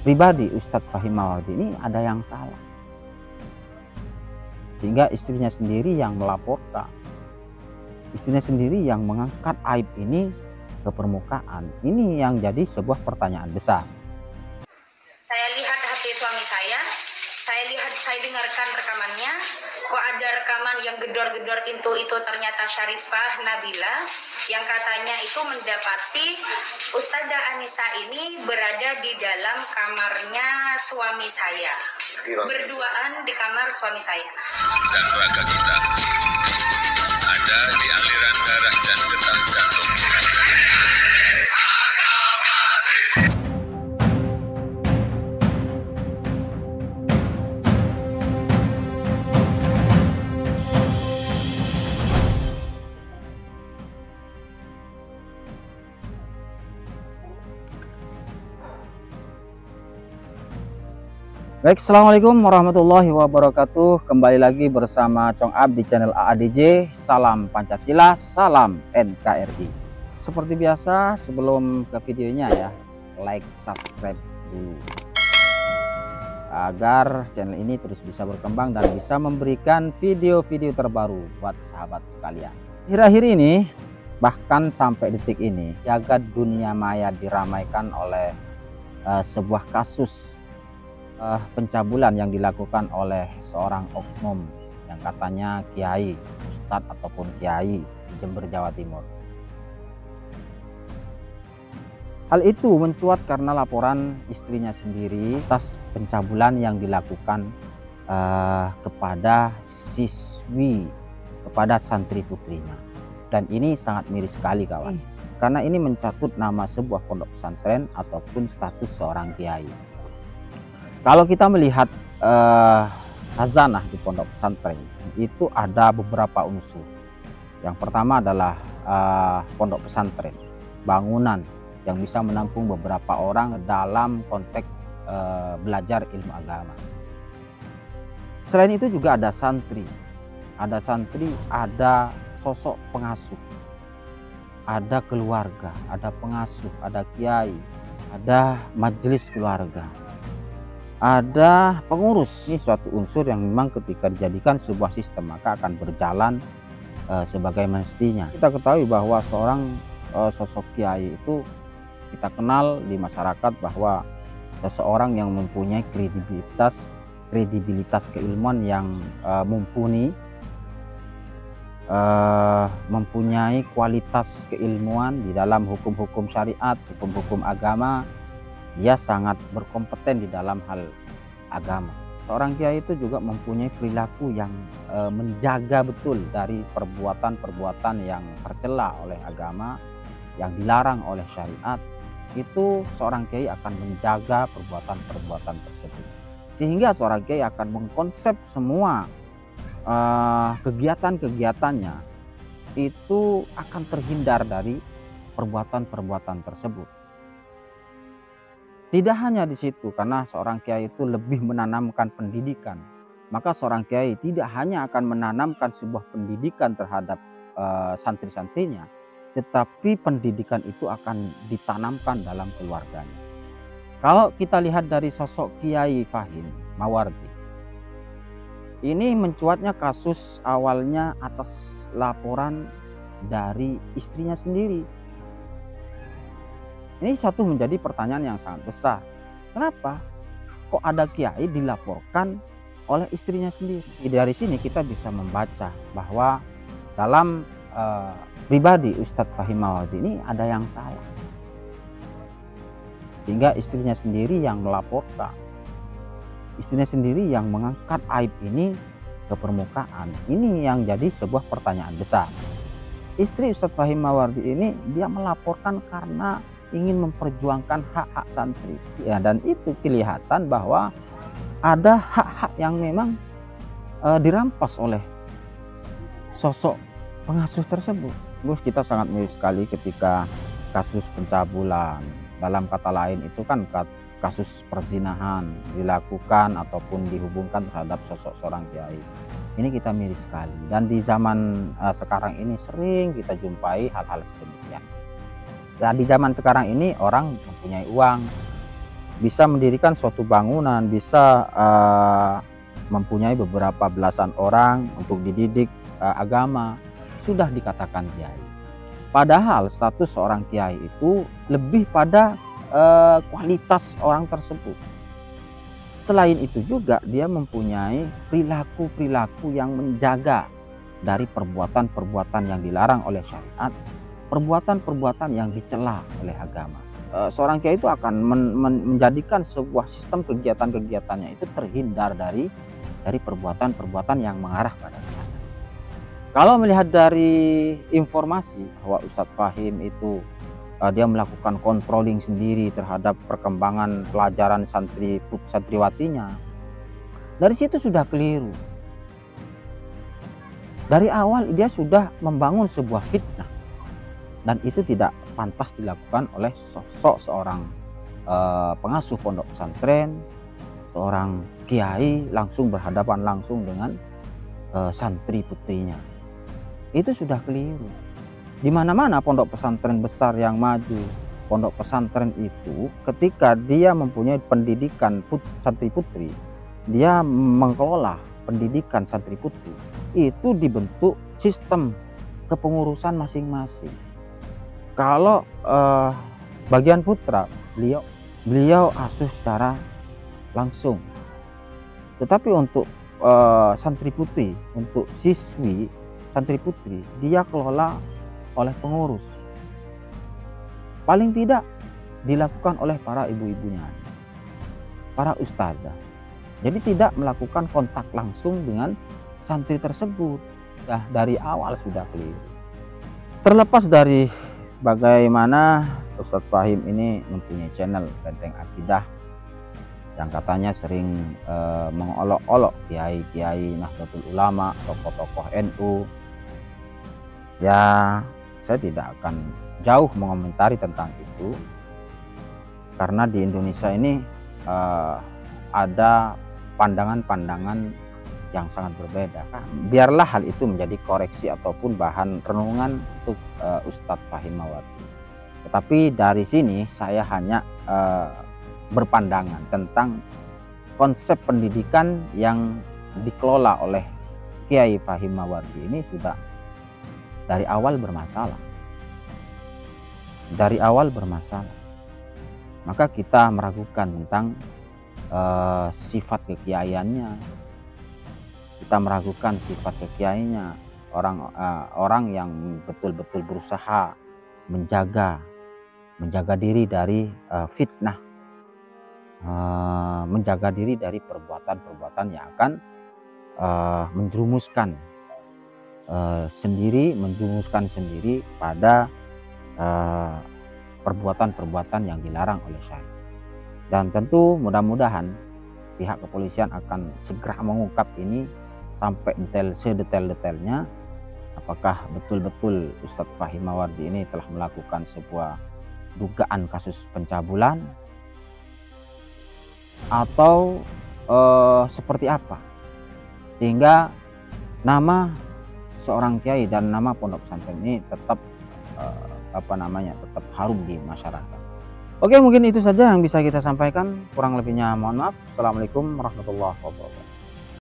pribadi Ustadz Fahim Mawardi ini ada yang salah, sehingga istrinya sendiri yang melaporkan, istrinya sendiri yang mengangkat aib ini ke permukaan. Ini yang jadi sebuah pertanyaan besar. Saya lihat HP suami saya dengarkan rekamannya. Kok ada rekaman yang gedor-gedor pintu itu, ternyata Syarifah Nabila yang katanya itu mendapati Ustazah Anissa ini berada di dalam kamarnya suami saya, berduaan di kamar suami saya. Dan keluarga kita ada di aliran darah dan detak jantung. Baik, assalamualaikum warahmatullahi wabarakatuh. Kembali lagi bersama Chong Ab di channel AADJ. Salam Pancasila, salam NKRI. Seperti biasa, sebelum ke videonya ya, like, subscribe dulu agar channel ini terus bisa berkembang dan bisa memberikan video-video terbaru buat sahabat sekalian. Akhir-akhir ini, bahkan sampai detik ini, jagat dunia maya diramaikan oleh sebuah kasus pencabulan yang dilakukan oleh seorang oknum yang katanya kiai, ustadz ataupun kiai di Jember, Jawa Timur. Hal itu mencuat karena laporan istrinya sendiri atas pencabulan yang dilakukan kepada siswi, kepada santri putrinya. Dan ini sangat miris sekali kawan, karena ini mencatut nama sebuah pondok pesantren ataupun status seorang kiai. Kalau kita melihat khazanah di pondok pesantren itu ada beberapa unsur. Yang pertama adalah pondok pesantren, bangunan yang bisa menampung beberapa orang dalam konteks belajar ilmu agama. Selain itu juga ada santri, ada sosok pengasuh, ada keluarga, ada pengasuh, ada kiai, ada majelis keluarga, ada pengurus. Ini suatu unsur yang memang ketika dijadikan sebuah sistem maka akan berjalan sebagai mestinya. Kita ketahui bahwa seorang sosok kiai itu kita kenal di masyarakat bahwa seseorang yang mempunyai kredibilitas keilmuan yang mumpuni, mempunyai kualitas keilmuan di dalam hukum-hukum syariat, hukum-hukum agama. Dia sangat berkompeten di dalam hal agama. Seorang kiai itu juga mempunyai perilaku yang menjaga betul dari perbuatan-perbuatan yang tercela oleh agama, yang dilarang oleh syariat. Itu seorang kiai akan menjaga perbuatan-perbuatan tersebut. Sehingga seorang kiai akan mengkonsep semua kegiatan-kegiatannya itu akan terhindar dari perbuatan-perbuatan tersebut. Tidak hanya di situ, karena seorang kiai itu lebih menanamkan pendidikan. Maka seorang kiai tidak hanya akan menanamkan sebuah pendidikan terhadap santri-santrinya, tetapi pendidikan itu akan ditanamkan dalam keluarganya. Kalau kita lihat dari sosok Kiai Fahim Mawardi, ini mencuatnya kasus awalnya atas laporan dari istrinya sendiri. Ini satu menjadi pertanyaan yang sangat besar. Kenapa kok ada kiai dilaporkan oleh istrinya sendiri? Dari sini kita bisa membaca bahwa dalam pribadi Ustadz Fahim Mawardi ini ada yang salah, sehingga istrinya sendiri yang melaporkan, istrinya sendiri yang mengangkat aib ini ke permukaan. Ini yang jadi sebuah pertanyaan besar. Istri Ustadz Fahim Mawardi ini dia melaporkan karena ingin memperjuangkan hak-hak santri ya, dan itu kelihatan bahwa ada hak-hak yang memang dirampas oleh sosok pengasuh tersebut. Terus kita sangat miris sekali ketika kasus pencabulan, dalam kata lain itu kan kasus perzinahan dilakukan ataupun dihubungkan terhadap sosok seorang kiai. Ini kita miris sekali, dan di zaman sekarang ini sering kita jumpai hal-hal sedemikian. Dan di zaman sekarang ini orang mempunyai uang, bisa mendirikan suatu bangunan, bisa mempunyai beberapa belasan orang untuk dididik agama, sudah dikatakan kiai. Padahal status seorang kiai itu lebih pada kualitas orang tersebut. Selain itu juga dia mempunyai perilaku-perilaku yang menjaga dari perbuatan-perbuatan yang dilarang oleh syariat, perbuatan-perbuatan yang dicela oleh agama. Seorang kiai itu akan menjadikan sebuah sistem kegiatan-kegiatannya itu terhindar dari perbuatan-perbuatan yang mengarah pada sana. Kalau melihat dari informasi bahwa Ustadz Fahim itu dia melakukan controlling sendiri terhadap perkembangan pelajaran santriwatinya, dari situ sudah keliru. Dari awal dia sudah membangun sebuah fitnah, dan itu tidak pantas dilakukan oleh sosok seorang pengasuh pondok pesantren, seorang kiai langsung berhadapan langsung dengan santri putrinya. Itu sudah keliru. Di mana-mana pondok pesantren besar yang maju, pondok pesantren itu ketika dia mempunyai pendidikan santri putri, dia mengelola pendidikan santri putri, itu dibentuk sistem kepengurusan masing-masing. Kalau bagian putra, beliau asuh secara langsung. Tetapi untuk santri putri, untuk siswi santri putri, dia kelola oleh pengurus. Paling tidak dilakukan oleh para ibu-ibunya, para ustazah. Jadi tidak melakukan kontak langsung dengan santri tersebut. Dari awal sudah keliru. Terlepas dari bagaimana Ustadz Fahim ini mempunyai channel Benteng Akidah yang katanya sering mengolok-olok kiai-kiai Nahdlatul Ulama, tokoh-tokoh NU. Ya, saya tidak akan jauh mengomentari tentang itu, karena di Indonesia ini ada pandangan-pandangan yang sangat berbeda. Biarlah hal itu menjadi koreksi ataupun bahan renungan untuk Ustadz Fahim Mawardi. Tetapi dari sini saya hanya berpandangan tentang konsep pendidikan yang dikelola oleh Kiai Fahim Mawardi ini sudah dari awal bermasalah. Dari awal bermasalah. Maka kita meragukan tentang sifat kekiaiannya. Kita meragukan sifat kekiainya. Orang yang betul-betul berusaha menjaga diri dari fitnah, menjaga diri dari perbuatan-perbuatan yang akan menjerumuskan sendiri pada perbuatan-perbuatan yang dilarang oleh syariat. Dan tentu mudah-mudahan pihak kepolisian akan segera mengungkap ini sampai sedetail-detailnya, apakah betul-betul Ustadz Fahim Mawardi ini telah melakukan sebuah dugaan kasus pencabulan atau seperti apa, sehingga nama seorang kiai dan nama pondok pesantren ini tetap tetap harum di masyarakat. Oke, mungkin itu saja yang bisa kita sampaikan. Kurang lebihnya mohon maaf. Assalamualaikum warahmatullahi wabarakatuh.